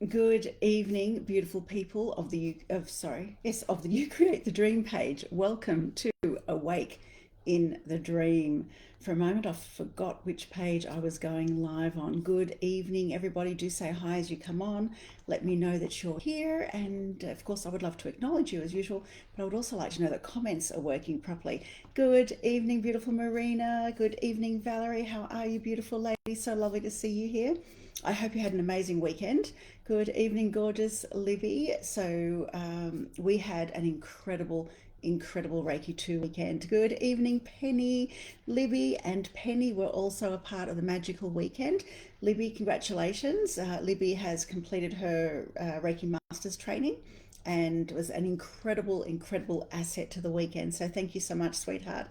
Good evening, beautiful people of the You Create the Dream page. Welcome to Awake in the Dream. For a moment, I forgot which page I was going live on. Good evening, everybody. Do say hi as you come on. Let me know that you're here. And of course, I would love to acknowledge you as usual, but I would also like to know that comments are working properly. Good evening, beautiful Marina. Good evening, Valerie. How are you, beautiful lady? So lovely to see you here. I hope you had an amazing weekend. Good evening, gorgeous Libby. So we had an incredible Reiki 2 weekend. Good evening, Penny. Libby and Penny were also a part of the magical weekend. Libby, congratulations. Libby has completed her Reiki Masters training and was an incredible asset to the weekend. So thank you so much, sweetheart.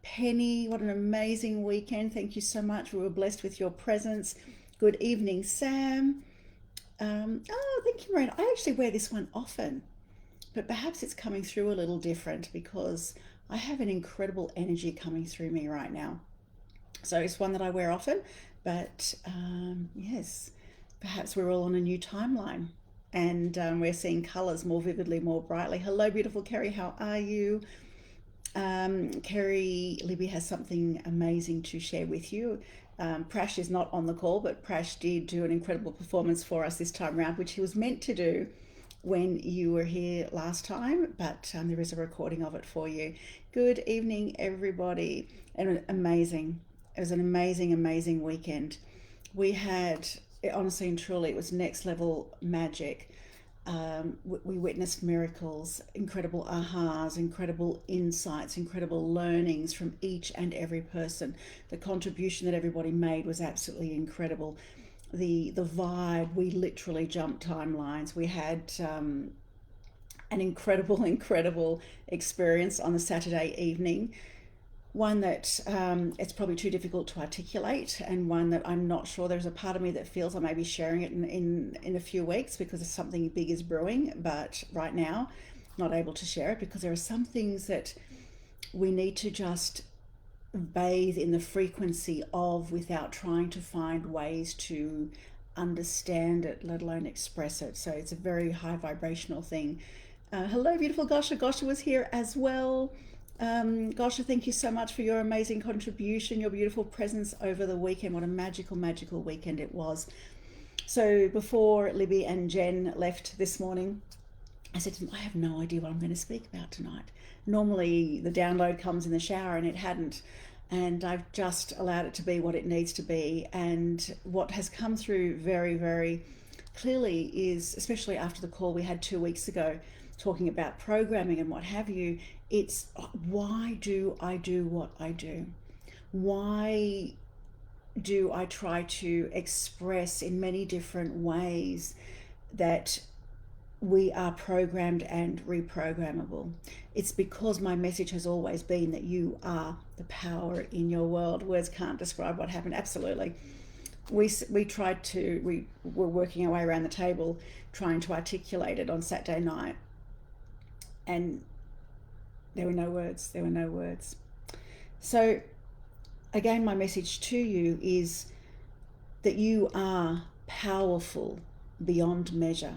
Penny, what an amazing weekend. Thank you so much. We were blessed with your presence. Good evening, Sam. Thank you, Marina. I actually wear this one often, but perhaps it's coming through a little different because I have an incredible energy coming through me right now. So it's one that I wear often, but yes, perhaps we're all on a new timeline and we're seeing colours more vividly, more brightly. Hello, beautiful Kerry. How are you? Kerry, Libby has something amazing to share with you. Prash is not on the call, but Prash did do an incredible performance for us this time around, which he was meant to do when you were here last time, but there is a recording of it for you. Good evening, everybody. And amazing. It was an amazing weekend. We had, honestly and truly, it was next level magic. We witnessed miracles, incredible ahas, incredible insights, incredible learnings from each and every person. The contribution that everybody made was absolutely incredible. The vibe, we literally jumped timelines. We had an incredible experience on the Saturday evening, one that it's probably too difficult to articulate, and one that I'm not sure. There's a part of me that feels I may be sharing it in a few weeks because something big is brewing, but right now not able to share it because there are some things that we need to just bathe in the frequency of without trying to find ways to understand it, let alone express it. So it's a very high vibrational thing. Hello, beautiful Gosha. Gosha was here as well. Gosha, thank you so much for your amazing contribution, your beautiful presence over the weekend. What a magical weekend it was. So before Libby and Jen left this morning, I said to them, I have no idea what I'm going to speak about tonight. Normally the download comes in the shower and it hadn't. And I've just allowed it to be what it needs to be. And what has come through very clearly is, especially after the call we had 2 weeks ago, talking about programming and what have you, it's why do I do what I do? Why do I try to express in many different ways that we are programmed and reprogrammable? It's because my message has always been that you are the power in your world. Words can't describe what happened. Absolutely. We were working our way around the table trying to articulate it on Saturday night, and there were no words. So again, my message to you is that you are powerful beyond measure.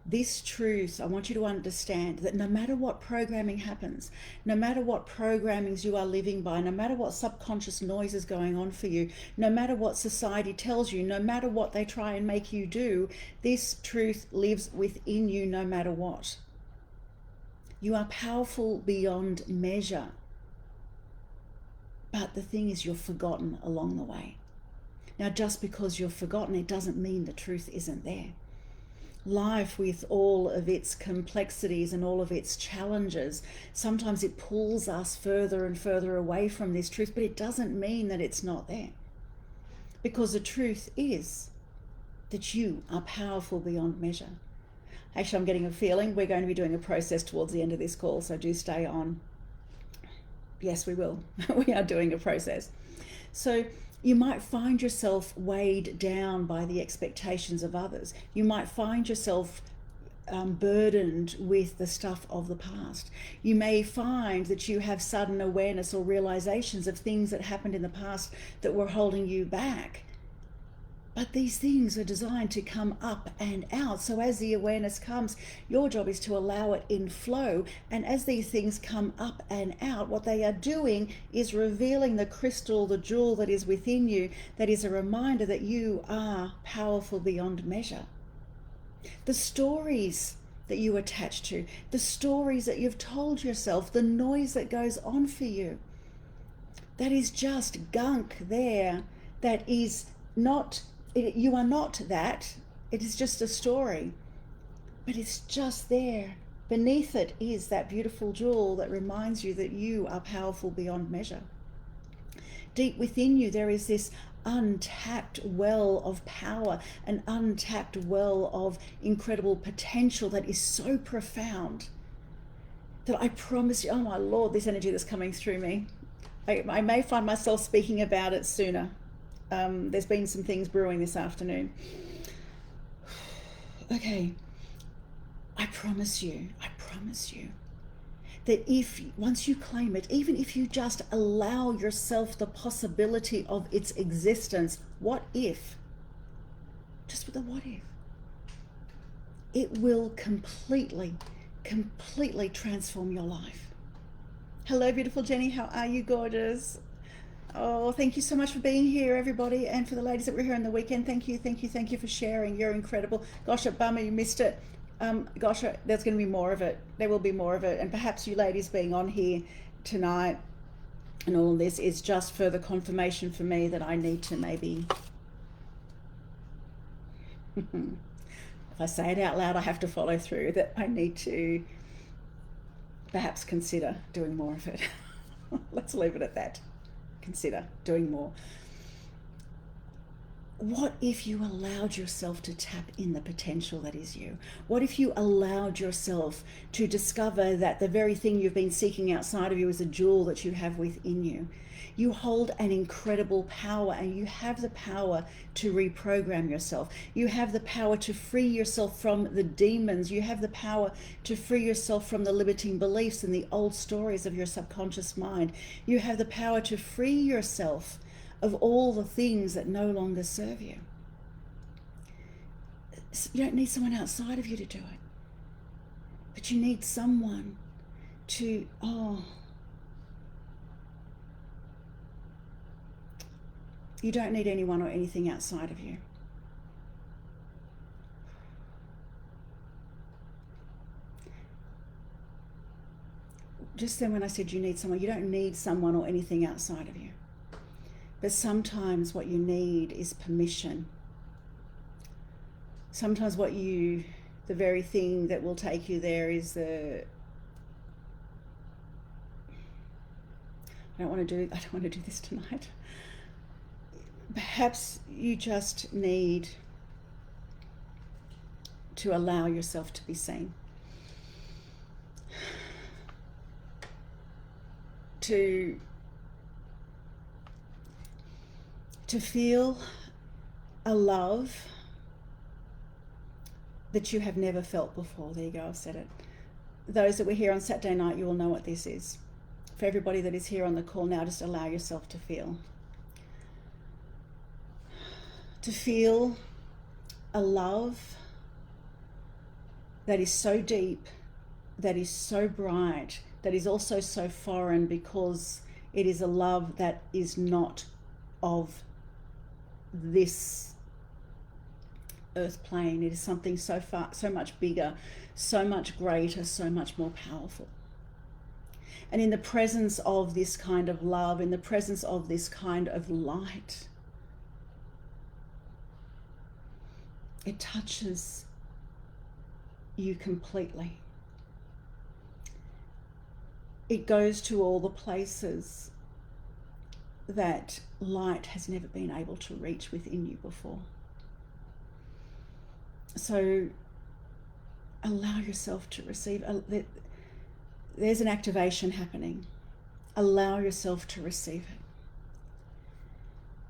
This truth, I want you to understand that no matter what programming happens, no matter what programmings you are living by, no matter what subconscious noise is going on for you, no matter what society tells you, no matter what they try and make you do, this truth lives within you no matter what. You are powerful beyond measure. But the thing is, you're forgotten along the way. Now, just because you're forgotten, it doesn't mean the truth isn't there. Life, with all of its complexities and all of its challenges, sometimes it pulls us further and further away from this truth, but it doesn't mean that it's not there. Because the truth is that you are powerful beyond measure. Actually, I'm getting a feeling we're going to be doing a process towards the end of this call, so do stay on. Yes, we will. We are doing a process. So you might find yourself weighed down by the expectations of others. You might find yourself burdened with the stuff of the past. You may find that you have sudden awareness or realizations of things that happened in the past that were holding you back. But these things are designed to come up and out. So as the awareness comes, your job is to allow it in flow. And as these things come up and out, what they are doing is revealing the crystal, the jewel that is within you, that is a reminder that you are powerful beyond measure. The stories that you attach to, the stories that you've told yourself, the noise that goes on for you, that is just gunk there, that is not, you are not that, it is just a story, but it's just there. Beneath it is that beautiful jewel that reminds you that you are powerful beyond measure. Deep within you, there is this untapped well of power, an untapped well of incredible potential that is so profound that I promise you, oh my Lord, this energy that's coming through me, I may find myself speaking about it sooner. There's been some things brewing this afternoon. Okay, I promise you that if once you claim it, even if you just allow yourself the possibility of its existence, what if, just with the what if, it will completely transform your life. Hello, beautiful Jenny, how are you, gorgeous? Oh, thank you so much for being here, everybody. And for the ladies that were here on the weekend, thank you for sharing. You're incredible. Gosh, a bummer you missed it. Gosh, there's going to be more of it. There will be more of it. And perhaps you ladies being on here tonight and all of this is just further confirmation for me that I need to maybe, if I say it out loud, I have to follow through, that I need to perhaps consider doing more of it. Let's leave it at that. Consider doing more. What if you allowed yourself to tap in the potential that is you? What if you allowed yourself to discover that the very thing you've been seeking outside of you is a jewel that you have within you? You hold an incredible power, and you have the power to reprogram yourself. You have the power to free yourself from the demons. You have the power to free yourself from the limiting beliefs and the old stories of your subconscious mind. You have the power to free yourself of all the things that no longer serve you. You don't need someone outside of you to do it, but you need someone to, you don't need anyone or anything outside of you. Just then when I said you need someone, you don't need someone or anything outside of you. But sometimes what you need is permission. Sometimes the very thing that will take you there is I don't want to do this tonight. Perhaps you just need to allow yourself to be seen. To feel a love that you have never felt before. There you go, I've said it. Those that were here on Saturday night, you will know what this is. For everybody that is here on the call now, just allow yourself to feel. To feel a love that is so deep, that is so bright, that is also so foreign, because it is a love that is not of this earth plane. It is something so much bigger, so much greater, so much more powerful. And in the presence of this kind of love, in the presence of this kind of light, it touches you completely. It goes to all the places that light has never been able to reach within you before. So allow yourself to receive. There's an activation happening. Allow yourself to receive it.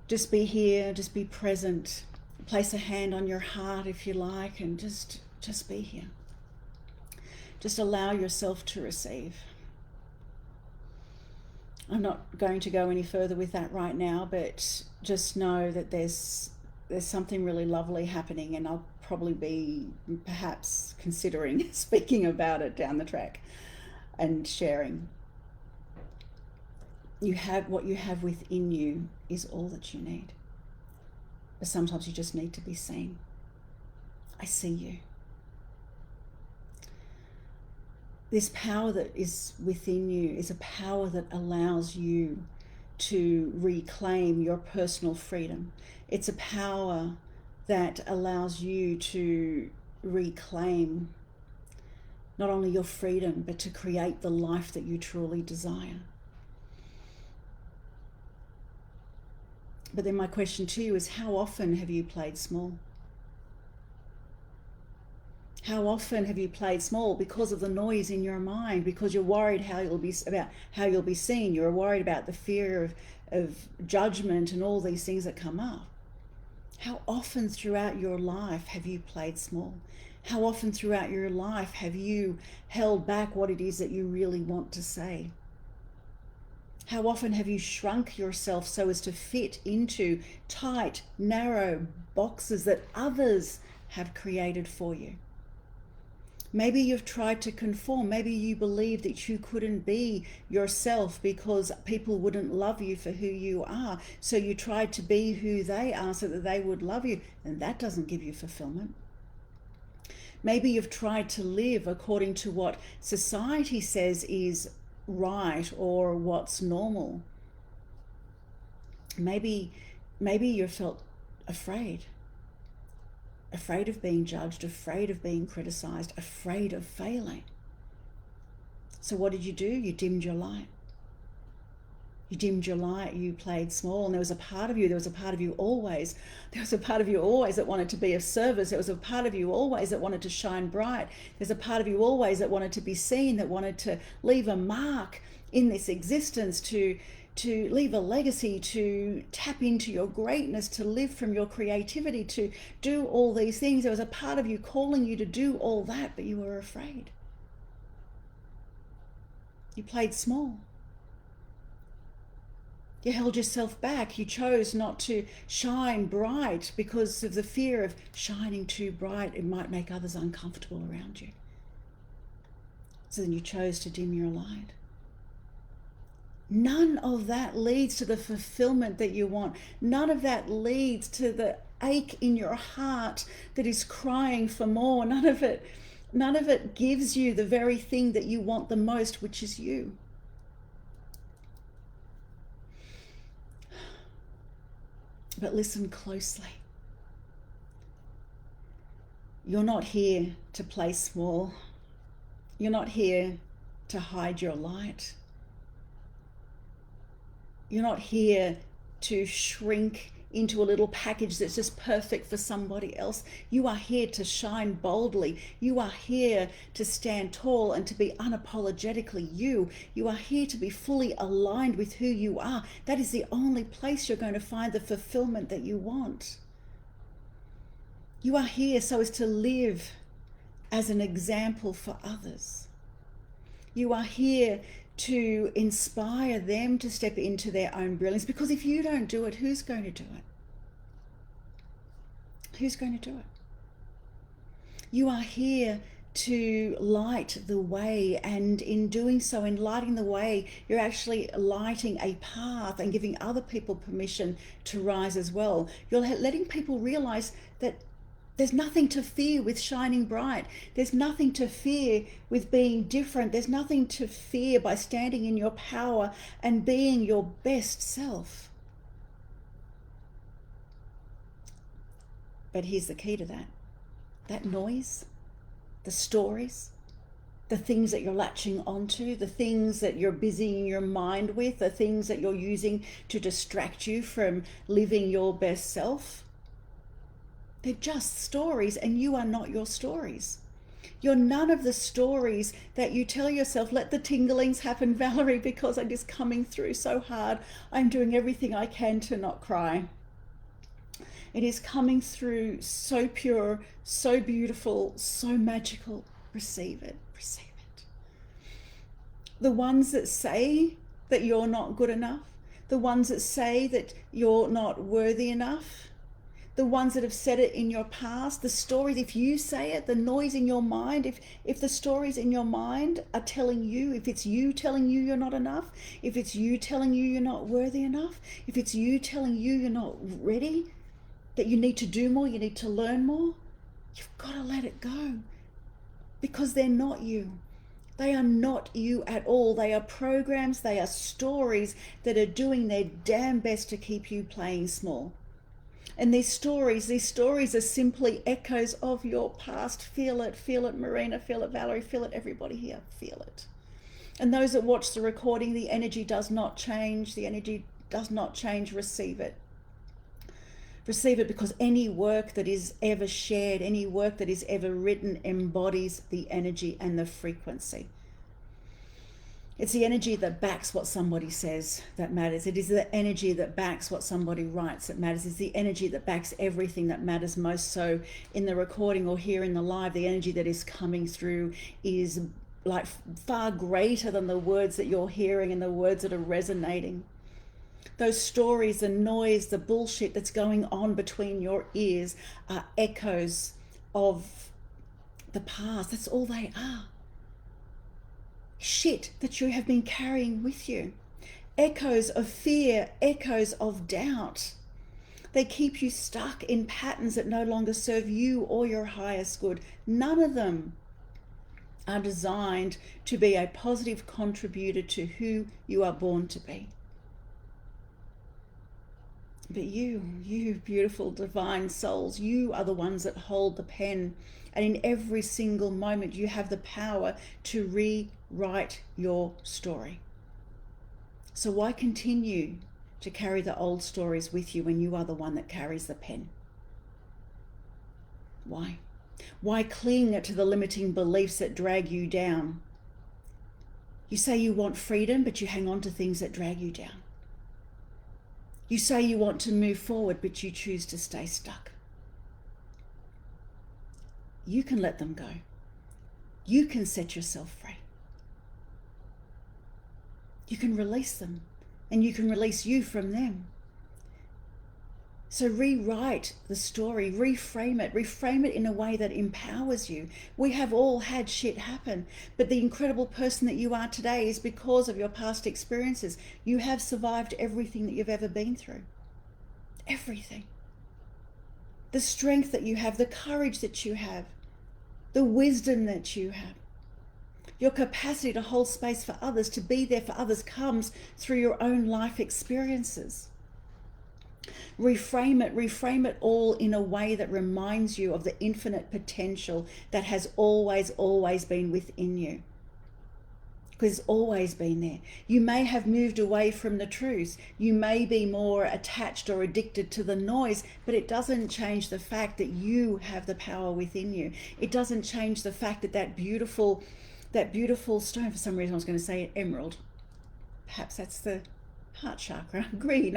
Just be here, just be present. Place a hand on your heart if you like, and just be here. Just allow yourself to receive. I'm not going to go any further with that right now, but just know that there's there's something really lovely happening, and I'll probably be perhaps considering speaking about it down the track and sharing. What you have within you is all that you need. But sometimes you just need to be seen. I see you. This power that is within you is a power that allows you to reclaim your personal freedom. It's a power that allows you to reclaim not only your freedom, but to create the life that you truly desire. But then my question to you is, how often have you played small? How often have you played small because of the noise in your mind, because you're worried about how you'll be seen, you're worried about the fear of judgment and all these things that come up? How often throughout your life have you played small? How often throughout your life have you held back what it is that you really want to say? How often have you shrunk yourself so as to fit into tight, narrow boxes that others have created for you? Maybe you've tried to conform. Maybe you believe that you couldn't be yourself because people wouldn't love you for who you are. So you tried to be who they are so that they would love you. And that doesn't give you fulfillment. Maybe you've tried to live according to what society says is right or what's normal. Maybe you felt afraid of being judged, afraid of being criticized, afraid of failing. So what did you do? You dimmed your light. You dimmed your light, you played small, and there was a part of you always that wanted to be of service. There was a part of you always that wanted to shine bright. There's a part of you always that wanted to be seen, that wanted to leave a mark in this existence, to leave a legacy, to tap into your greatness, to live from your creativity, to do all these things. There was a part of you calling you to do all that, but you were afraid. You played small. You held yourself back. You chose not to shine bright because of the fear of shining too bright. It might make others uncomfortable around you. So then you chose to dim your light. None of that leads to the fulfillment that you want. None of that leads to the ache in your heart that is crying for more. None of it gives you the very thing that you want the most, which is you. But listen closely. You're not here to play small. You're not here to hide your light. You're not here to shrink into a little package that's just perfect for somebody else. You are here to shine boldly. You are here to stand tall and to be unapologetically you. You are here to be fully aligned with who you are. That is the only place you're going to find the fulfillment that you want. You are here so as to live as an example for others. You are here to inspire them to step into their own brilliance, because if you don't do it, who's going to do it? Who's going to do it? You are here to light the way, and in doing so, in lighting the way, you're actually lighting a path and giving other people permission to rise as well. You're letting people realize that there's nothing to fear with shining bright. There's nothing to fear with being different. There's nothing to fear by standing in your power and being your best self. But here's the key to that. That noise, the stories, the things that you're latching onto, the things that you're busying your mind with, the things that you're using to distract you from living your best self, they're just stories, and you are not your stories. You're none of the stories that you tell yourself, let the tinglings happen, Valerie, because I'm just coming through so hard. I'm doing everything I can to not cry. It is coming through so pure, so beautiful, so magical. Receive it, receive it. The ones that say that you're not good enough, the ones that say that you're not worthy enough, the ones that have said it in your past, the stories, if you say it, the noise in your mind, if the stories in your mind are telling you, if it's you telling you you're not enough, if it's you telling you you're not worthy enough, if it's you telling you you're not ready, that you need to do more, you need to learn more, you've got to let it go, because they're not you. They are not you at all. They are programs, they are stories that are doing their damn best to keep you playing small. And these stories are simply echoes of your past. Feel it, Marina, feel it, Valerie, feel it, everybody here, feel it. And those that watch the recording, the energy does not change. The energy does not change. Receive it. Receive it, because any work that is ever shared, any work that is ever written embodies the energy and the frequency. It's the energy that backs what somebody says that matters. It is the energy that backs what somebody writes that matters. It's the energy that backs everything that matters most. So in the recording or here in the live, the energy that is coming through is like far greater than the words that you're hearing and the words that are resonating. Those stories, the noise, the bullshit that's going on between your ears are echoes of the past. That's all they are. Shit that you have been carrying with you. Echoes of fear, echoes of doubt. They keep you stuck in patterns that no longer serve you or your highest good. None of them are designed to be a positive contributor to who you are born to be. But you beautiful divine souls, you are the ones that hold the pen. And in every single moment, you have the power to rewrite your story. So why continue to carry the old stories with you when you are the one that carries the pen? Why? Why cling to the limiting beliefs that drag you down? You say you want freedom, but you hang on to things that drag you down. You say you want to move forward, but you choose to stay stuck. You can let them go. You can set yourself free. You can release them, and you can release you from them. So rewrite the story, reframe it in a way that empowers you. We have all had shit happen, but the incredible person that you are today is because of your past experiences. You have survived everything that you've ever been through. Everything. The strength that you have, the courage that you have, the wisdom that you have. Your capacity to hold space for others, to be there for others, comes through your own life experiences. Reframe it all in a way that reminds you of the infinite potential that has always been within you. Because it's always been there. You may have moved away from the truth. You may be more attached or addicted to the noise, but it doesn't change the fact that you have the power within you. It doesn't change the fact that that beautiful stone, for some reason I was going to say emerald. Perhaps that's the heart chakra. Green.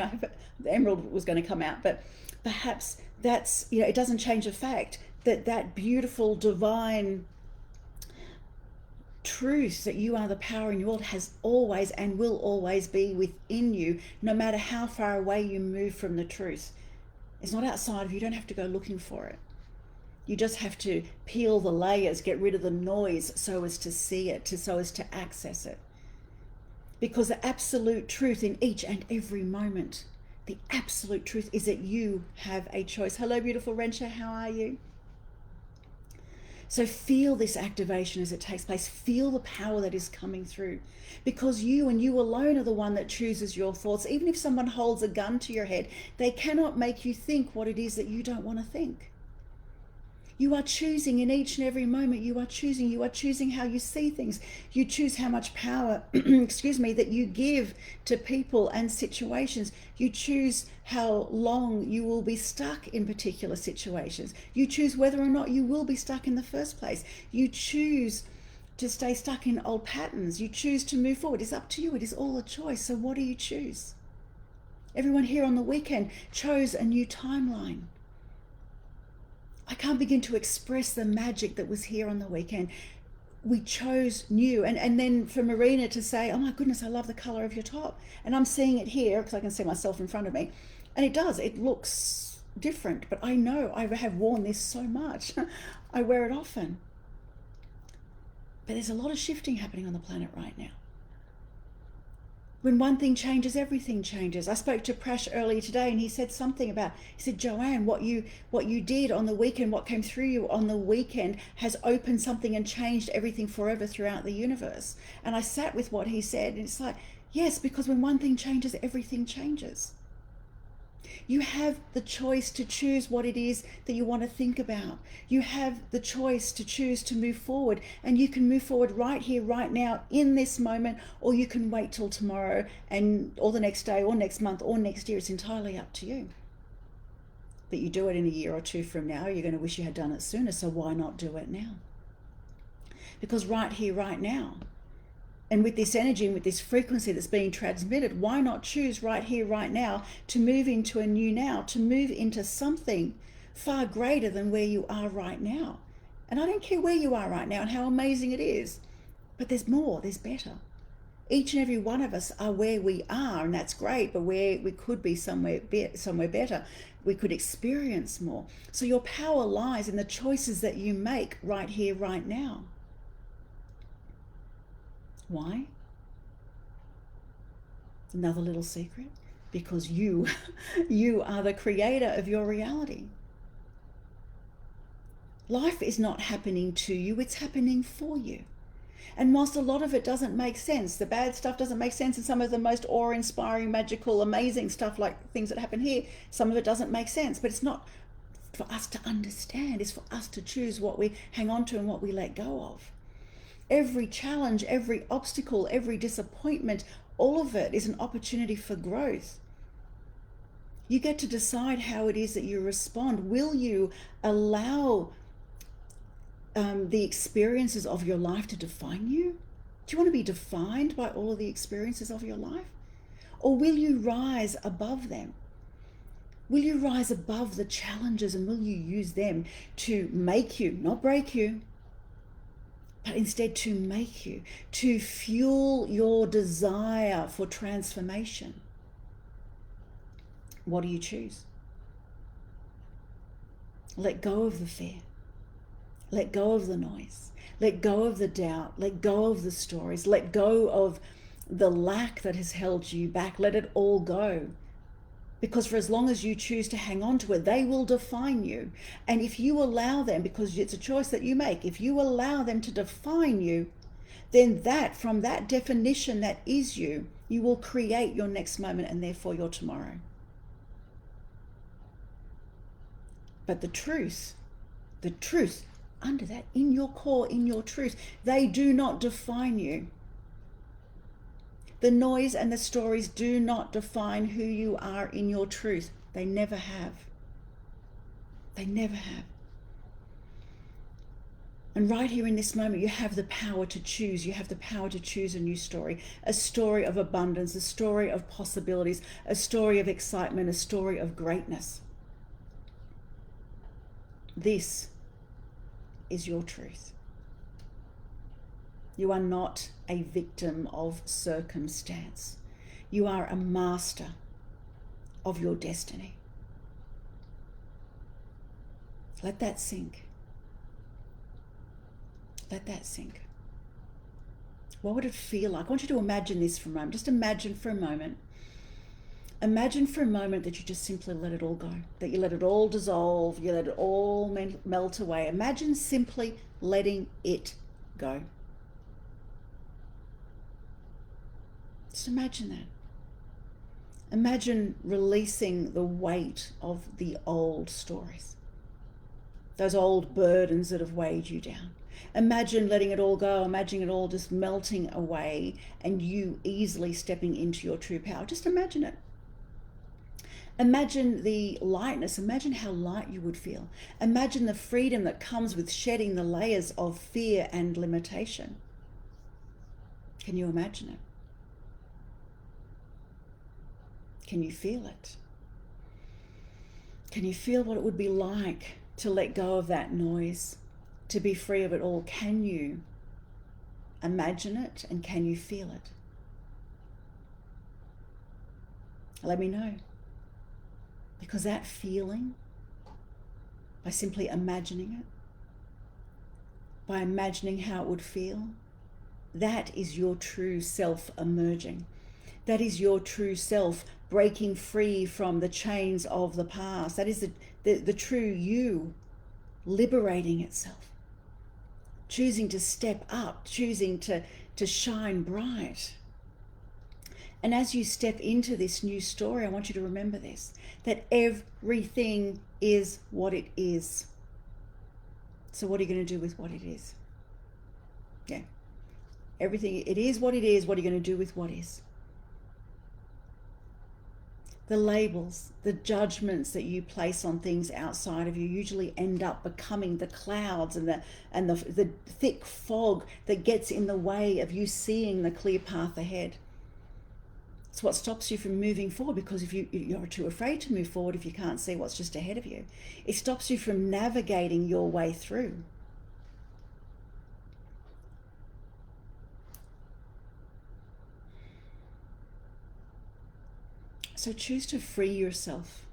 The emerald was going to come out, but perhaps that's, it doesn't change the fact that that beautiful divine truth that you are the power in your world has always and will always be within you, no matter how far away you move from the truth. It's not outside of you. You don't have to go looking for it. You just have to peel the layers, get rid of the noise so as to see it, so as to access it. Because the absolute truth in each and every moment, the absolute truth is that you have a choice. Hello, beautiful Rensha, how are you? So feel this activation as it takes place. Feel the power that is coming through, because you and you alone are the one that chooses your thoughts. Even if someone holds a gun to your head, they cannot make you think what it is that you don't want to think. You are choosing in each and every moment. You are choosing how you see things. You choose how much power, that you give to people and situations. You choose how long you will be stuck in particular situations. You choose whether or not you will be stuck in the first place. You choose to stay stuck in old patterns. You choose to move forward. It's up to you. It is all a choice. So what do you choose? Everyone here on the weekend chose a new timeline. I can't begin to express the magic that was here on the weekend. We chose new. And then for Marina to say, oh my goodness, I love the color of your top. And I'm seeing it here because I can see myself in front of me. And it does. It looks different, but I know I have worn this so much. I wear it often. But there's a lot of shifting happening on the planet right now. When one thing changes, everything changes. I spoke to Prash earlier today, and he said something about, he said, Joanne, what you did on the weekend, what came through you on the weekend has opened something and changed everything forever throughout the universe. And I sat with what he said, and it's like, yes, because when one thing changes, everything changes. You have the choice to choose what it is that you want to think about. You have the choice to choose to move forward, and you can move forward right here, right now, in this moment, or you can wait till tomorrow or the next day or next month or next year. It's entirely up to you. But you do it in a year or two from now, you're going to wish you had done it sooner, so why not do it now? Because right here, right now, and with this energy and with this frequency that's being transmitted, why not choose right here, right now, to move into a new now, to move into something far greater than where you are right now? And I don't care where you are right now and how amazing it is, but there's more, there's better. Each and every one of us are where we are, and that's great, but where we could be somewhere better. We could experience more. So your power lies in the choices that you make right here, right now. Why? Another little secret. Because you are the creator of your reality. Life is not happening to you, it's happening for you. And whilst a lot of it doesn't make sense, the bad stuff doesn't make sense, and some of the most awe-inspiring, magical, amazing stuff like things that happen here, some of it doesn't make sense, but it's not for us to understand, it's for us to choose what we hang on to and what we let go of. Every challenge, every obstacle, every disappointment, all of it is an opportunity for growth. You get to decide how it is that you respond. Will you allow the experiences of your life to define you? Do you want to be defined by all of the experiences of your life? Or will you rise above them? Will you rise above the challenges, and will you use them to make you, not break you, but instead to make you, to fuel your desire for transformation? What do you choose? Let go of the fear. Let go of the noise. Let go of the doubt. Let go of the stories. Let go of the lack that has held you back. Let it all go. Because for as long as you choose to hang on to it, they will define you. And if you allow them, because it's a choice that you make, if you allow them to define you, then from that definition that is you, you will create your next moment and therefore your tomorrow. But the truth under that, in your core, in your truth, they do not define you. The noise and the stories do not define who you are in your truth. They never have. They never have. And right here in this moment, you have the power to choose. You have the power to choose a new story, a story of abundance, a story of possibilities, a story of excitement, a story of greatness. This is your truth. You are not a victim of circumstance. You are a master of your destiny. Let that sink. Let that sink. What would it feel like? I want you to imagine this for a moment. Just imagine for a moment. Imagine for a moment that you just simply let it all go, that you let it all dissolve, you let it all melt away. Imagine simply letting it go. Just imagine that. Imagine releasing the weight of the old stories, those old burdens that have weighed you down. Imagine letting it all go. Imagine it all just melting away and you easily stepping into your true power. Just imagine it. Imagine the lightness. Imagine how light you would feel. Imagine the freedom that comes with shedding the layers of fear and limitation. Can you imagine it? Can you feel it? Can you feel what it would be like to let go of that noise, to be free of it all? Can you imagine it, and can you feel it? Let me know. Because that feeling by simply imagining it, by imagining how it would feel. That is your true self emerging. That is your true self breaking free from the chains of the past. That is the true you liberating itself, choosing to step up, choosing to shine bright. And as you step into this new story, I want you to remember this, that everything is what it is. So what are you going to do with what it is? Yeah. Everything, it is what it is. What are you going to do with what is? The labels, the judgments that you place on things outside of you usually end up becoming the clouds and the thick fog that gets in the way of you seeing the clear path ahead. It's what stops you from moving forward, because if you're too afraid to move forward if you can't see what's just ahead of you. It stops you from navigating your way through. So choose to free yourself.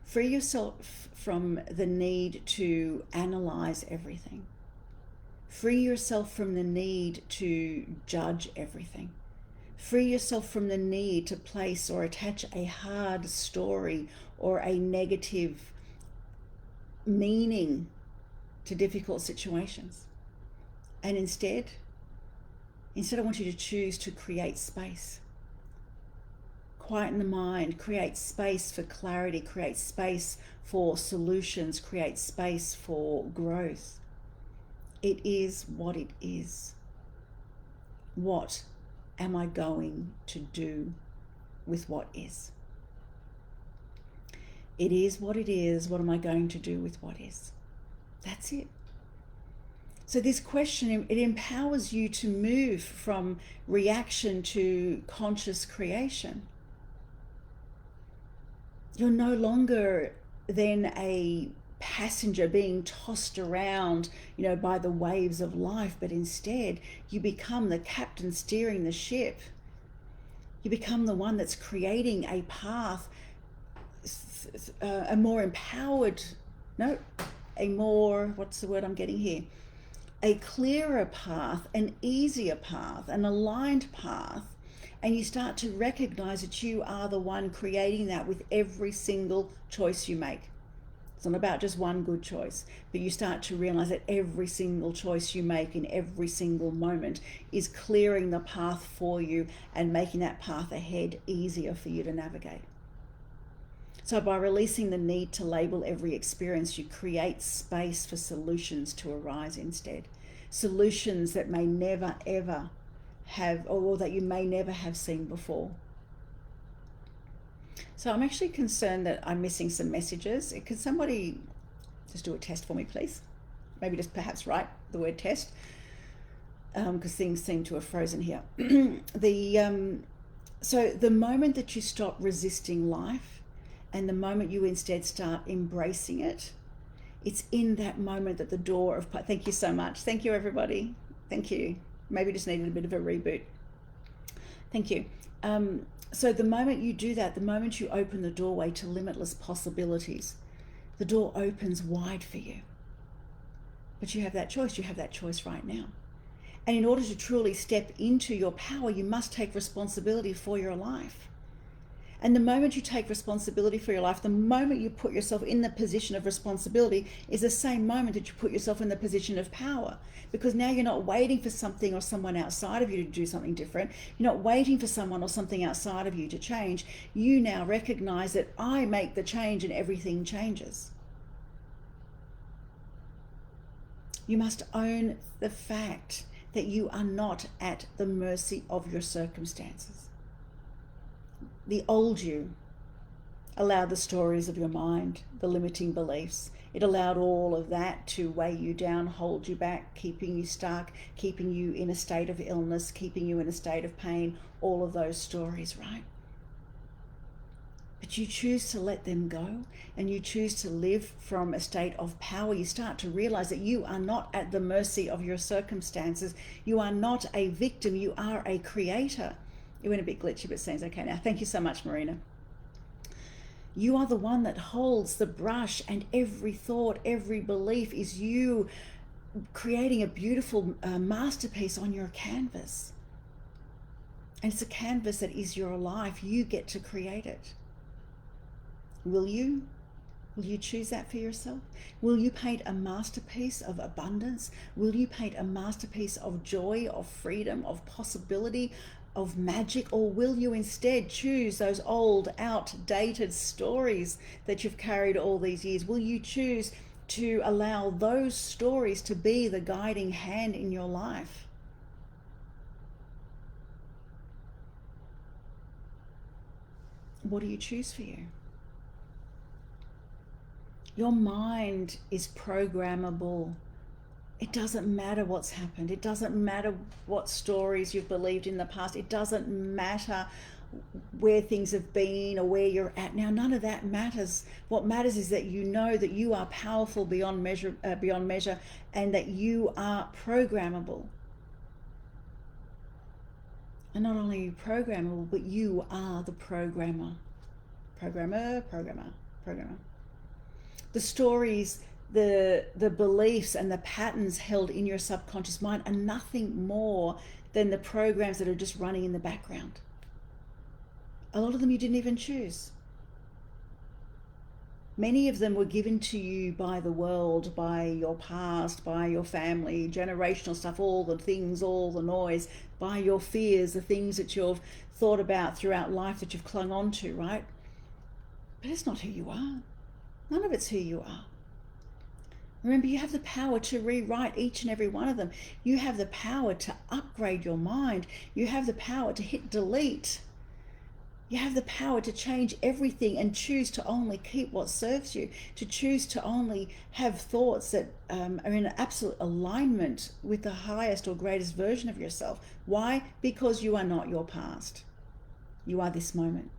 Free yourself from the need to analyze everything. Free yourself from the need to judge everything. Free yourself from the need to place or attach a hard story or a negative meaning to difficult situations. And instead I want you to choose to create space. Quieten the mind, create space for clarity, create space for solutions, create space for growth. It is what it is. What am I going to do with what is? It is what it is. What am I going to do with what is? That's it. So this question, it empowers you to move from reaction to conscious creation. You're no longer then a passenger being tossed around, by the waves of life, but instead you become the captain steering the ship. You become the one that's creating a path, a more empowered, what's the word I'm getting here? A clearer path, an easier path, an aligned path. And you start to recognize that you are the one creating that with every single choice you make. It's not about just one good choice, but you start to realize that every single choice you make in every single moment is clearing the path for you and making that path ahead easier for you to navigate. So by releasing the need to label every experience, you create space for solutions to arise instead. Solutions that may never, ever have, or that you may never have seen before. So I'm actually concerned that I'm missing some messages. Could somebody just do a test for me, please? Maybe just perhaps write the word test, because things seem to have frozen here. So the moment that you stop resisting life and the moment you instead start embracing it, it's in that moment that the door of... Thank you so much. Thank you, everybody. Thank you. Maybe just needed a bit of a reboot. Thank you. So the moment you do that, the moment you open the doorway to limitless possibilities, the door opens wide for you. But you have that choice. You have that choice right now. And in order to truly step into your power, you must take responsibility for your life. And the moment you take responsibility for your life, the moment you put yourself in the position of responsibility is the same moment that you put yourself in the position of power. Because now you're not waiting for something or someone outside of you to do something different. You're not waiting for someone or something outside of you to change. You now recognize that I make the change and everything changes. You must own the fact that you are not at the mercy of your circumstances. The old you allowed the stories of your mind, the limiting beliefs. It allowed all of that to weigh you down, hold you back, keeping you stuck, keeping you in a state of illness, keeping you in a state of pain, all of those stories, right? But you choose to let them go and you choose to live from a state of power. You start to realize that you are not at the mercy of your circumstances. You are not a victim. You are a creator. It went a bit glitchy, but it seems okay now. Thank you so much, Marina. You are the one that holds the brush, and every thought, every belief is you creating a beautiful masterpiece on your canvas. And it's a canvas that is your life. You get to create it. Will you? Will you choose that for yourself? Will you paint a masterpiece of abundance? Will you paint a masterpiece of joy, of freedom, of possibility, of magic? Or will you instead choose those old, outdated stories that you've carried all these years? Will you choose to allow those stories to be the guiding hand in your life? What do you choose for you? Your mind is programmable. It doesn't matter what's happened. It doesn't matter what stories you've believed in the past. It doesn't matter where things have been or where you're at now. None of that matters. What matters is that you know that you are powerful beyond measure, and that you are programmable. And not only are you programmable, but you are the programmer. Programmer. The stories, the beliefs and the patterns held in your subconscious mind are nothing more than the programs that are just running in the background. A lot of them you didn't even choose. Many of them were given to you by the world, by your past, by your family, generational stuff, all the things, all the noise, by your fears, the things that you've thought about throughout life that you've clung on to, right? But it's not who you are. None of it's who you are. Remember, you have the power to rewrite each and every one of them. You have the power to upgrade your mind. You have the power to hit delete. You have the power to change everything and choose to only keep what serves you, to choose to only have thoughts that are in absolute alignment with the highest or greatest version of yourself. Why? Because you are not your past. You are this moment.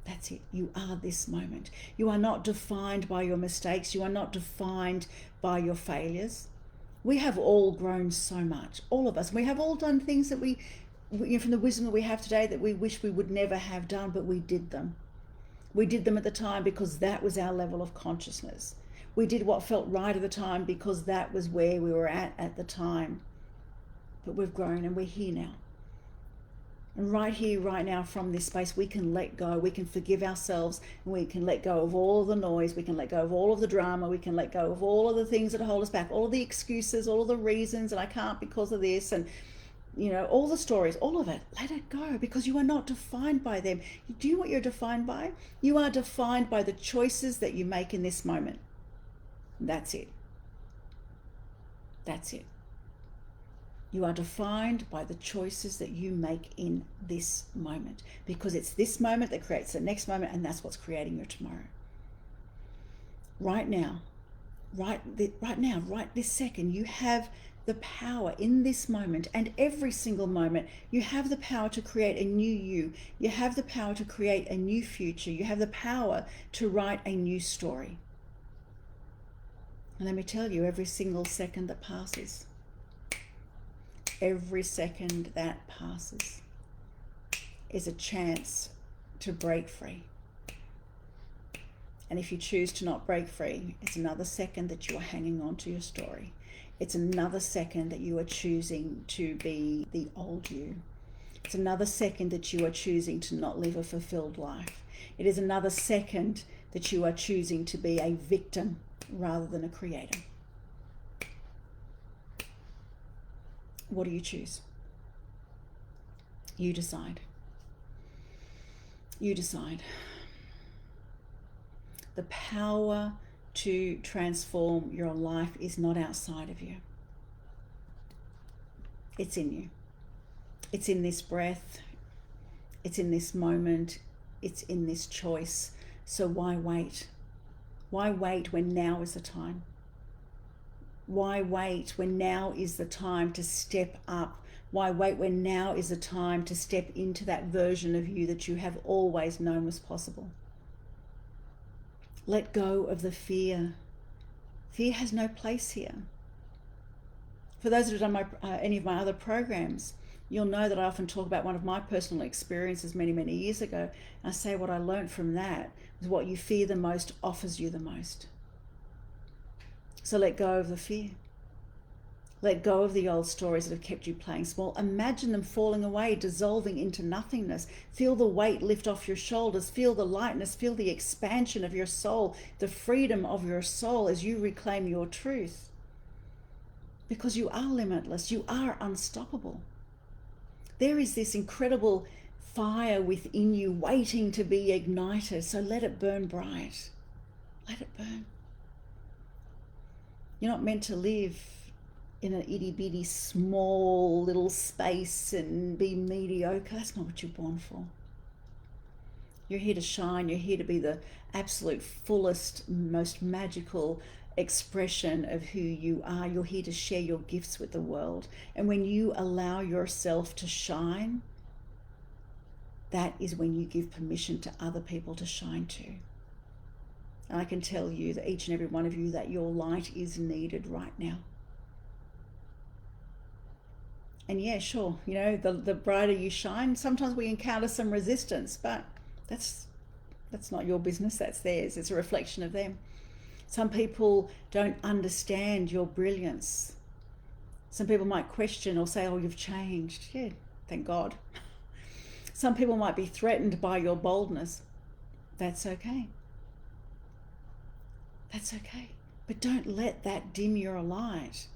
That's it. You are this moment. You are not defined by your mistakes. You are not defined by your failures. We have all grown so much, all of us. We have all done things that we from the wisdom that we have today that we wish we would never have done, but we did them. We did them at the time because that was our level of consciousness. We did what felt right at the time because that was where we were at the time. But we've grown and we're here now. And right here, right now, from this space, we can let go. We can forgive ourselves, and we can let go of all of the noise. We can let go of all of the drama. We can let go of all of the things that hold us back, all of the excuses, all of the reasons, and I can't because of this, and all the stories, all of it. Let it go, because you are not defined by them. Do you know what you're defined by? You are defined by the choices that you make in this moment. That's it. That's it. You are defined by the choices that you make in this moment, because it's this moment that creates the next moment, and that's what's creating your tomorrow. Right now, right this second, you have the power in this moment, and every single moment, you have the power to create a new you. You have the power to create a new future. You have the power to write a new story. And let me tell you, every single second that passes, every second that passes is a chance to break free. And if you choose to not break free, it's another second that you are hanging on to your story. It's another second that you are choosing to be the old you. It's another second that you are choosing to not live a fulfilled life. It is another second that you are choosing to be a victim rather than a creator. What do you choose? You decide. You decide. The power to transform your life is not outside of you. It's in you. It's in this breath. It's in this moment. It's in this choice. So why wait? Why wait when now is the time? Why wait when now is the time to step up? Why wait when now is the time to step into that version of you that you have always known was possible? Let go of the fear. Fear has no place here. For those that have done any of my other programs, You'll know that I often talk about one of my personal experiences many, many years ago. And I say what I learned from that was what you fear the most offers you the most. So let go of the fear. Let go of the old stories that have kept you playing small. Imagine them falling away, dissolving into nothingness. Feel the weight lift off your shoulders. Feel the lightness. Feel the expansion of your soul, the freedom of your soul as you reclaim your truth. Because you are limitless. You are unstoppable. There is this incredible fire within you waiting to be ignited. So let it burn bright. Let it burn. You're not meant to live in an itty bitty small little space and be mediocre. That's not what you're born for. You're here to shine. You're here to be the absolute fullest, most magical expression of who you are. You're here to share your gifts with the world. And when you allow yourself to shine, that is when you give permission to other people to shine too. And I can tell you that each and every one of you that your light is needed right now. And yeah, sure, you know, the brighter you shine, sometimes we encounter some resistance, but that's not your business, that's theirs. It's a reflection of them. Some people don't understand your brilliance. Some people might question or say, oh, you've changed. Yeah, thank God. Some people might be threatened by your boldness. That's okay. That's okay. But don't let that dim your light.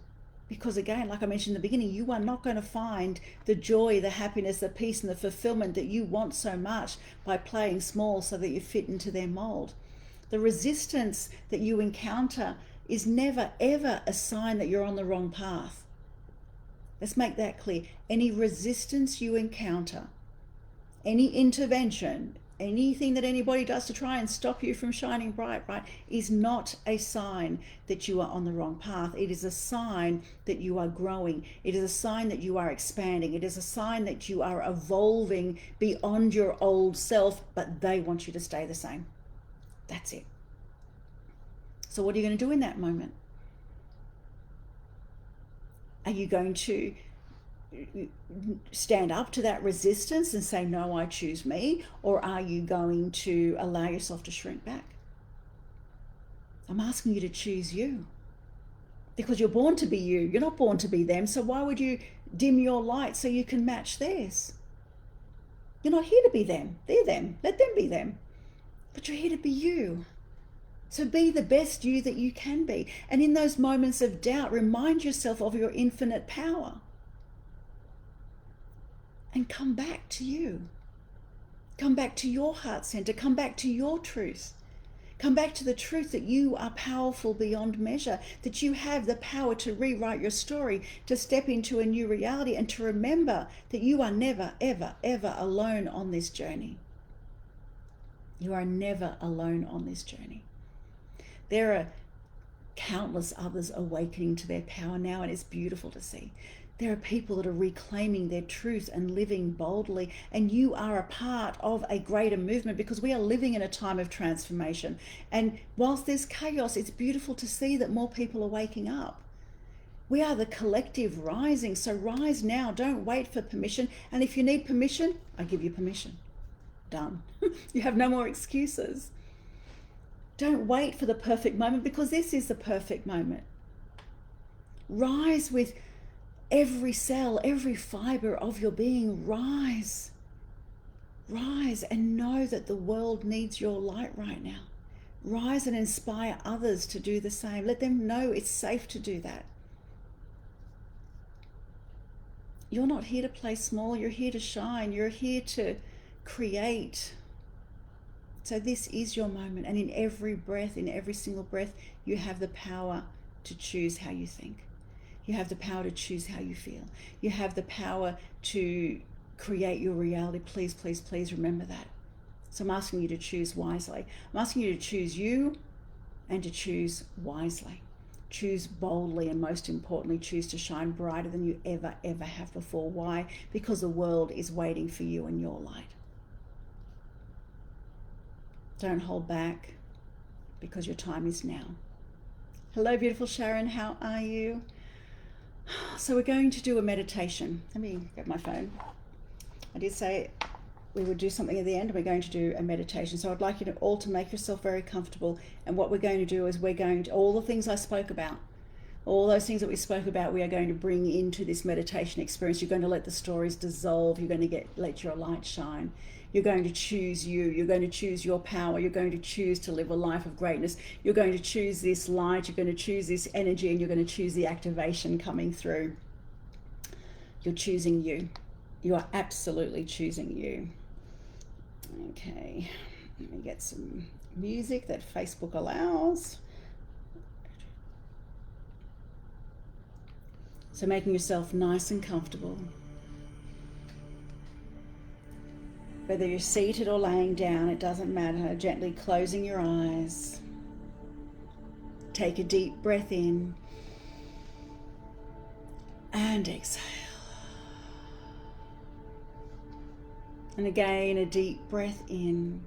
Because again, like I mentioned in the beginning, you are not going to find the joy, the happiness, the peace and the fulfillment that you want so much by playing small so that you fit into their mold. The resistance that you encounter is never ever a sign that you're on the wrong path. Let's make that clear. Any resistance you encounter, any intervention, anything that anybody does to try and stop you from shining bright, right, is not a sign that you are on the wrong path. It is a sign that you are growing. It is a sign that you are expanding. It is a sign that you are evolving beyond your old self, but they want you to stay the same. That's it. So what are you going to do in that moment? Are you going to stand up to that resistance and say, no, I choose me? Or are you going to allow yourself to shrink back? I'm asking you to choose you. Because you're born to be you. You're not born to be them. So why would you dim your light so you can match theirs? You're not here to be them. They're them. Let them be them. But you're here to be you. So be the best you that you can be. And in those moments of doubt, remind yourself of your infinite power. And come back to you. Come back to your heart center. Come back to your truth. Come back to the truth that you are powerful beyond measure, that you have the power to rewrite your story, to step into a new reality, and to remember that you are never, ever, ever alone on this journey. You are never alone on this journey. There are countless others awakening to their power now, and it's beautiful to see. There are people that are reclaiming their truth and living boldly, and you are a part of a greater movement because we are living in a time of transformation. And whilst there's chaos, it's beautiful to see that more people are waking up. We are the collective rising, so rise now. Don't wait for permission. And if you need permission, I give you permission. Done. You have no more excuses. Don't wait for the perfect moment because this is the perfect moment. Rise with every cell, every fiber of your being. Rise. Rise and know that the world needs your light right now. Rise and inspire others to do the same. Let them know it's safe to do that. You're not here to play small. You're here to shine. You're here to create. So this is your moment. And in every breath, in every single breath, you have the power to choose how you think. You have the power to choose how you feel. You have the power to create your reality. Please, please, please remember that. So I'm asking you to choose wisely. I'm asking you to choose you and to choose wisely. Choose boldly, and most importantly, choose to shine brighter than you ever, ever have before. Why? Because the world is waiting for you and your light. Don't hold back because your time is now. Hello, beautiful Sharon. How are you? So we're going to do a meditation. Let me get my phone. I did say we would do something at the end, and we're going to do a meditation. So I'd like you to all to make yourself very comfortable. And what we're going to do is we're going to, all the things I spoke about, all those things that we spoke about, we are going to bring into this meditation experience. You're going to let the stories dissolve. You're going to let your light shine. You're going to choose you. You're going to choose your power. You're going to choose to live a life of greatness. You're going to choose this light. You're going to choose this energy, and you're going to choose the activation coming through. You're choosing you. You are absolutely choosing you. Okay, let me get some music that Facebook allows. So making yourself nice and comfortable. Whether you're seated or laying down, it doesn't matter. Gently closing your eyes. Take a deep breath in and exhale. And again, a deep breath in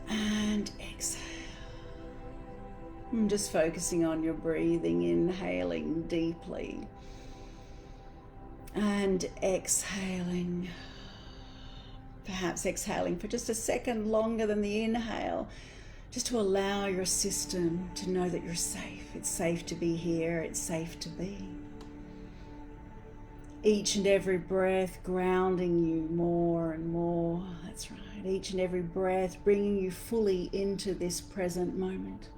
and exhale. I'm just focusing on your breathing, inhaling deeply and exhaling. Perhaps exhaling for just a second longer than the inhale, just to allow your system to know that you're safe. It's safe to be here. It's safe to be. Each and every breath grounding you more and more. That's right. Each and every breath bringing you fully into this present moment.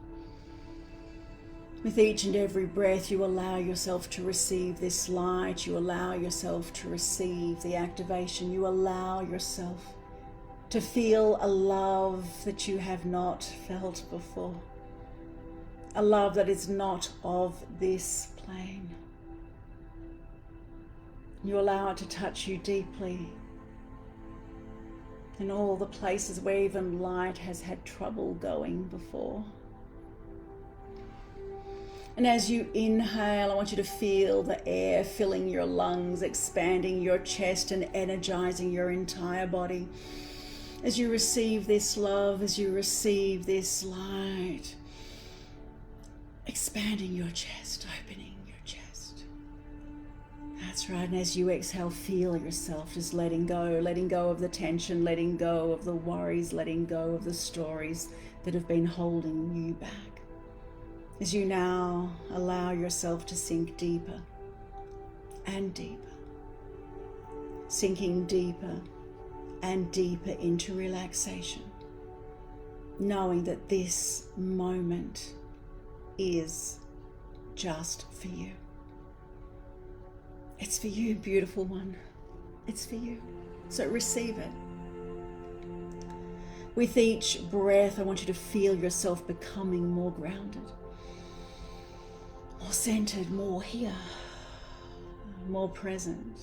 With each and every breath, you allow yourself to receive this light. You allow yourself to receive the activation. You allow yourself to feel a love that you have not felt before. A love that is not of this plane. You allow it to touch you deeply in all the places where even light has had trouble going before. And as you inhale, I want you to feel the air filling your lungs, expanding your chest and energizing your entire body. As you receive this love, as you receive this light, expanding your chest, opening. That's right, and as you exhale, feel yourself just letting go of the tension, letting go of the worries, letting go of the stories that have been holding you back. As you now allow yourself to sink deeper and deeper, sinking deeper and deeper into relaxation, knowing that this moment is just for you. It's for you, beautiful one. It's for you. So receive it. With each breath, I want you to feel yourself becoming more grounded, more centered, more here, more present.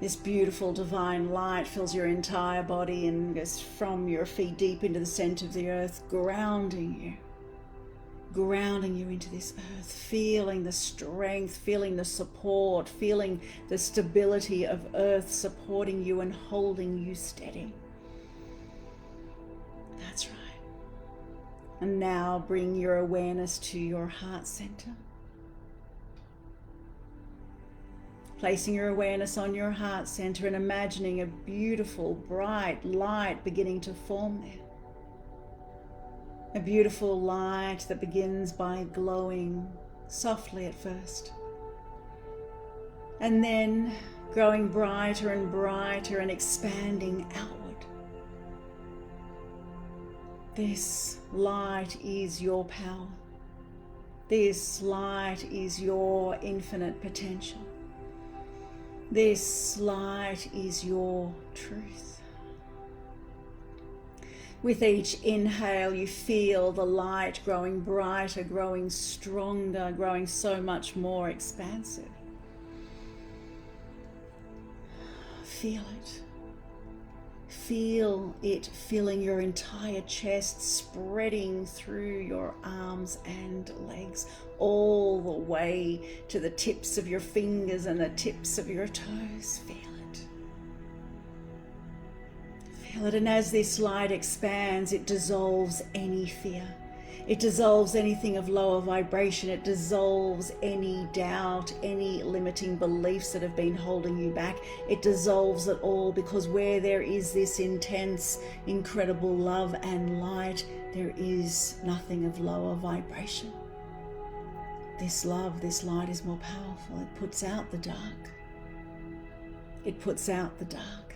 This beautiful divine light fills your entire body and goes from your feet deep into the center of the earth, grounding you into this earth, feeling the strength, feeling the support, feeling the stability of earth supporting you and holding you steady. That's right. And now bring your awareness to your heart center. Placing your awareness on your heart center and imagining a beautiful, bright light beginning to form there. A beautiful light that begins by glowing softly at first, and then growing brighter and brighter and expanding outward. This light is your power. This light is your infinite potential. This light is your truth. With each inhale, you feel the light growing brighter, growing stronger, growing so much more expansive. Feel it. Feel it filling your entire chest, spreading through your arms and legs, all the way to the tips of your fingers and the tips of your toes. Feel it. Feel it, and as this light expands, it dissolves any fear. It dissolves anything of lower vibration. It dissolves any doubt, any limiting beliefs that have been holding you back. It dissolves it all, because where there is this intense, incredible love and light, there is nothing of lower vibration. This love, this light is more powerful. It puts out the dark. It puts out the dark.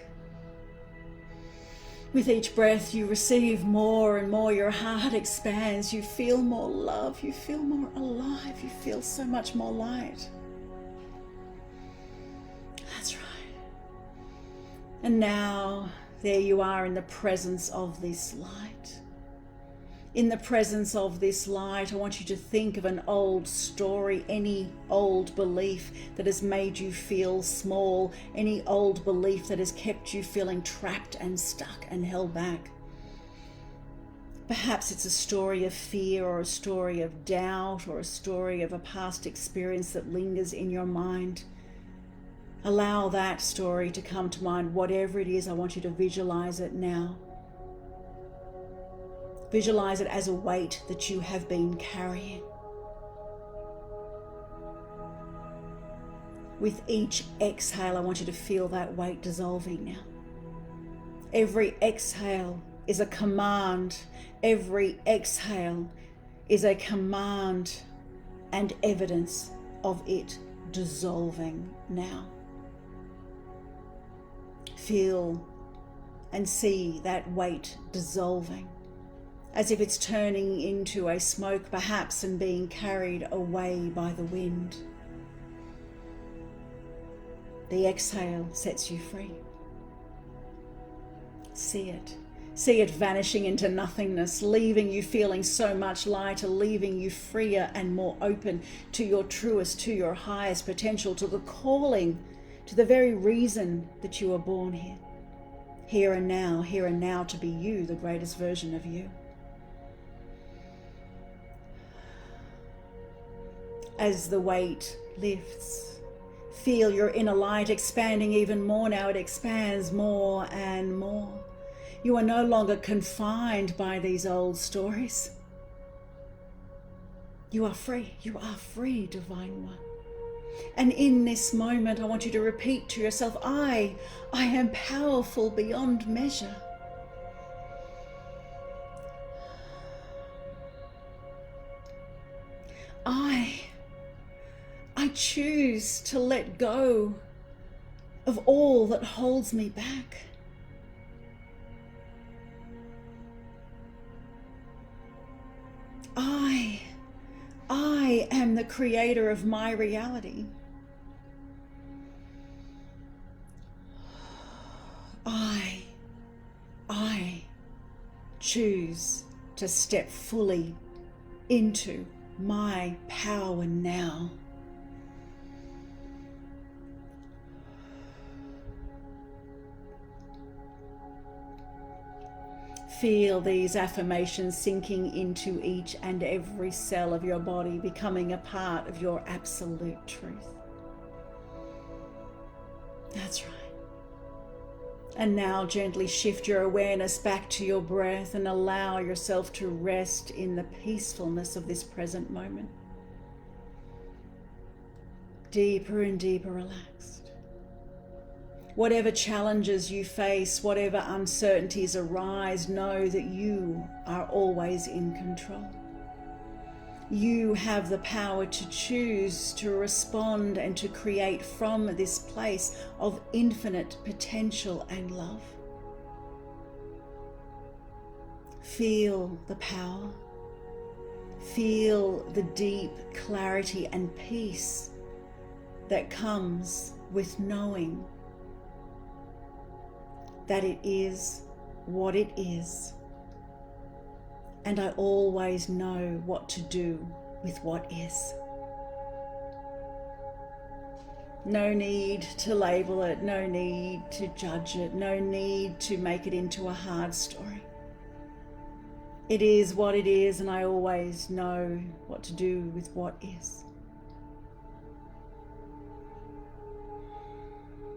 With each breath you receive more and more. Your heart expands. You feel more love. You feel more alive. You feel so much more light. That's right. And now there you are in the presence of this light. In the presence of this light, I want you to think of an old story, any old belief that has made you feel small, any old belief that has kept you feeling trapped and stuck and held back. Perhaps it's a story of fear, or a story of doubt, or a story of a past experience that lingers in your mind. Allow that story to come to mind. Whatever it is, I want you to visualize it now. Visualize it as a weight that you have been carrying. With each exhale, I want you to feel that weight dissolving now. Every exhale is a command. Every exhale is a command and evidence of it dissolving now. Feel and see that weight dissolving, as if it's turning into a smoke perhaps and being carried away by the wind. The exhale sets you free. See it. See it vanishing into nothingness, leaving you feeling so much lighter, leaving you freer and more open to your truest, to your highest potential, to the calling, to the very reason that you were born here. Here and now to be you, the greatest version of you. As the weight lifts, feel your inner light expanding even more now. It expands more and more. You are no longer confined by these old stories. You are free. You are free, Divine One. And in this moment, I want you to repeat to yourself, I am powerful beyond measure. I choose to let go of all that holds me back. I am the creator of my reality. I choose to step fully into my power now. Feel these affirmations sinking into each and every cell of your body, becoming a part of your absolute truth. That's right. And now gently shift your awareness back to your breath and allow yourself to rest in the peacefulness of this present moment. Deeper and deeper relaxed. Whatever challenges you face, whatever uncertainties arise, know that you are always in control. You have the power to choose to respond and to create from this place of infinite potential and love. Feel the power. Feel the deep clarity and peace that comes with knowing that it is what it is, and I always know what to do with what is. No need to label it, no need to judge it, no need to make it into a hard story. It is what it is, and I always know what to do with what is.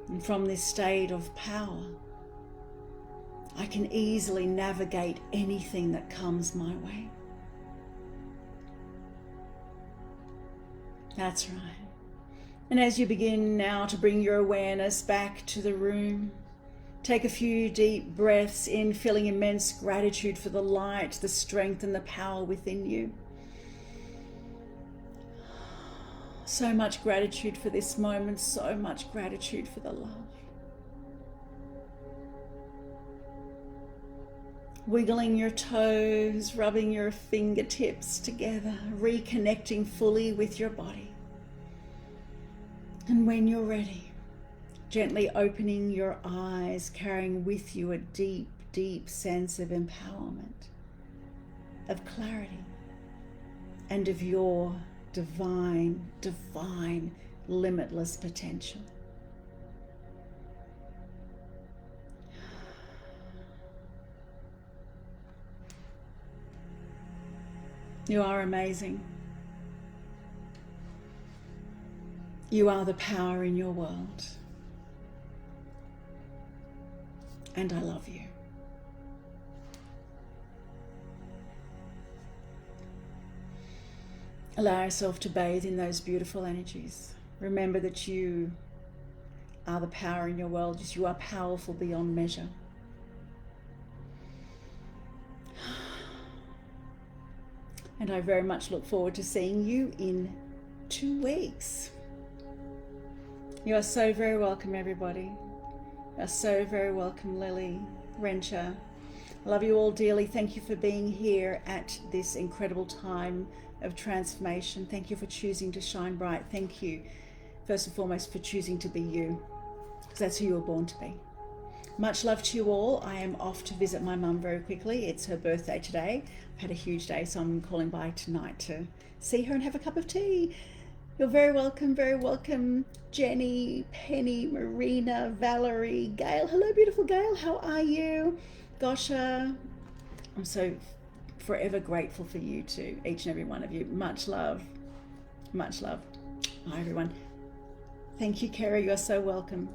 And from this state of power, I can easily navigate anything that comes my way. That's right. And as you begin now to bring your awareness back to the room, take a few deep breaths in, feeling immense gratitude for the light, the strength, and the power within you. So much gratitude for this moment, so much gratitude for the love. Wiggling your toes, rubbing your fingertips together, reconnecting fully with your body. And when you're ready, gently opening your eyes, carrying with you a deep, deep sense of empowerment, of clarity, and of your divine, limitless potential. You are amazing. You are the power in your world. And I love you. Allow yourself to bathe in those beautiful energies. Remember that you are the power in your world. You are powerful beyond measure. And I very much look forward to seeing you in 2 weeks. You are so very welcome, everybody. You are so very welcome, Lily, Rencha. I love you all dearly. Thank you for being here at this incredible time of transformation. Thank you for choosing to shine bright. Thank you, first and foremost, for choosing to be you, because that's who you were born to be. Much love to you all. I am off to visit my mum very quickly. It's her birthday today. I've had a huge day, so I'm calling by tonight to see her and have a cup of tea. You're very welcome, Jenny, Penny, Marina, Valerie, Gail. Hello, beautiful Gail. How are you? Gosha, I'm so forever grateful for you too, each and every one of you. Much love. Much love. Bye, everyone. Thank you, Kerry. You're so welcome.